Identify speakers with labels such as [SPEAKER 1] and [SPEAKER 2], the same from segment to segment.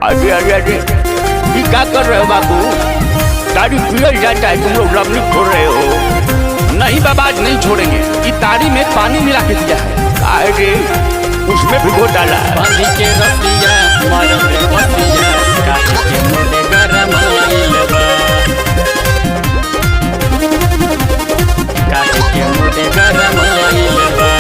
[SPEAKER 1] अरे अरे अरे ये क्या कर रहे हो बाबू? ताड़ी पियल जाता है, तुम लोग लवनी छोड़ रहे हो।
[SPEAKER 2] नहीं बाबा, आज नहीं छोड़ेंगे। ये ताड़ी में पानी मिला के दिया है।
[SPEAKER 1] अरे उसमें भिगो डाला।
[SPEAKER 3] बांधी के रतिया मारम रे पतिया, काहे के मुंडे गरम आइल बा, काहे के मुंडे गरम आइल बा।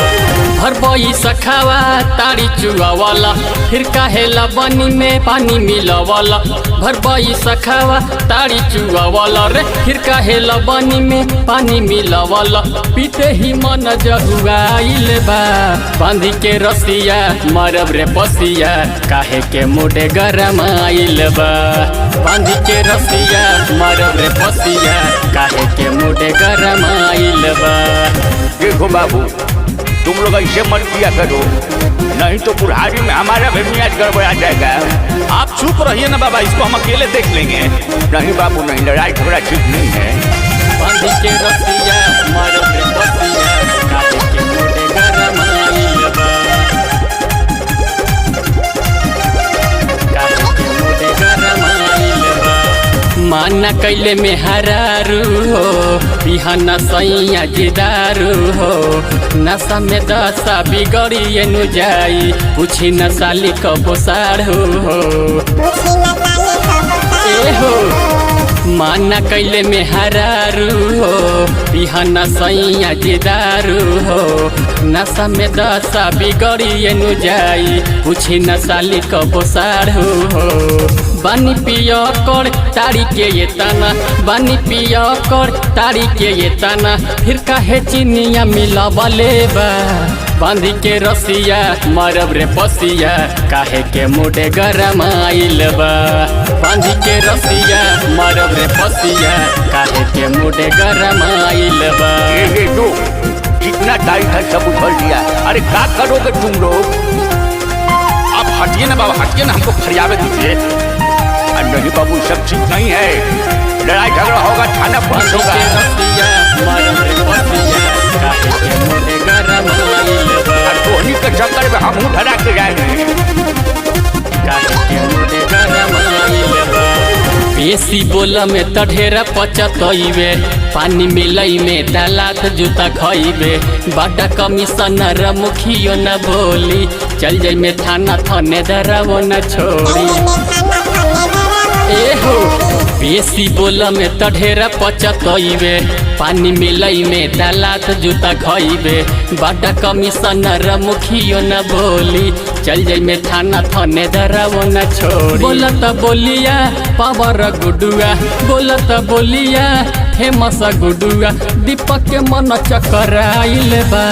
[SPEAKER 3] हर बई सखावा ताड़ी चुआ वाला, फिर काहेला बनी में पानी मिला वाला। भर बई सखावा ताड़ी चुआ वाला रे, फिर काहेला बनी में पानी मिला वाला। पीते ही मन जहुआइल बा, बांधी के रसिया मारब रे पसिया, काहे के मुडे गरम आइल बा। बांधी के रसिया मारब रे पसिया, काहे के मुडे गरम आइल बा।
[SPEAKER 1] देखो बाबू, तुम लोग ऐसे मत किया करो, नहीं तो बुढ़ारी में हमारा भी मियाज गड़बड़ा जाएगा।
[SPEAKER 2] आप चुप रहिए ना बाबा, इसको हम अकेले देख लेंगे।
[SPEAKER 1] नहीं बाबू नहीं, लड़ाई झगड़ा ठीक नहीं है।
[SPEAKER 3] बांधी के रसिया मारब रे पसिया, काहे के मुडे गरम आइल बा, काहे के मुडे गरम आइल बा। माना कैले में हरारू हो, बिहाना सैया जिदारू हो। नशा में दशा बिगड़िए नु जाई, पूछी न साली कबो साढ़ू हो। ए हो माना कैले में हरारू हो, बिहाना सैया जिदारू हो। नशा में दशा बिगड़िए नु जाई, पूछी न साली कबो साढ़ू हो। बानी पिया कर ताड़ी के ये ताना, बानी पिया कर ताड़ी के ये ताना, फिर काहे चिनिया मिला बले बा। बांधी के रसिया मारब रे पसिया, काहे के मुडे गरम आइल बा। बांधी के रसिया मारब रे पसिया, काहे के मुडे गरम आइल बा।
[SPEAKER 1] ये दो जितना टाइम है सब उछल दिया। अरे क्या करोगे तुम लोग?
[SPEAKER 2] आप हटिए ना बाबा, हटिए ना, हमको फरियावे दीजिए।
[SPEAKER 1] नहीं बाबू, सब ठीक नहीं है, लड़ाई झगड़ा होगा, थाना पुलिस होगा। धोनी के चक्कर में हम धरा के जाएंगे।
[SPEAKER 3] बेसी बोला में त ढेरा पचतइबे, पानी मिलई में दालात जूता खइबे। बड़ा कमिश्नर मुखियो न बोली, चल जाई में थाना थानेदार वो न छोड़ी। ए हो बेसी बोला में त ढेरा पचतइबे, पानी मिलई में दालात जूता खइबे। बड़ा कमिश्नर मुखियो न बोली, चल जाई में थाना थानेदार वो न छोड़ी। बोलत बोलिया पावर गुडुआ, बोलत बोलिया फेमस गुडुआ, दीपक के मन चकराइल बा।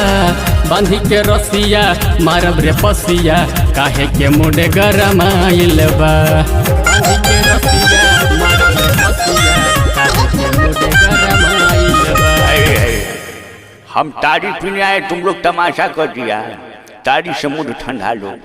[SPEAKER 3] बांधी के रसिया मारब रे पसिया, काहे के मुडे गरम आइल बा। बांधी के रसिया मारब रे पसिया, काहे के मुडे गरम आइल बा।
[SPEAKER 1] हम ताड़ी पीने आए, तुम लोग तमाशा कर दिया। ताड़ी से मुझ ठंडा लो।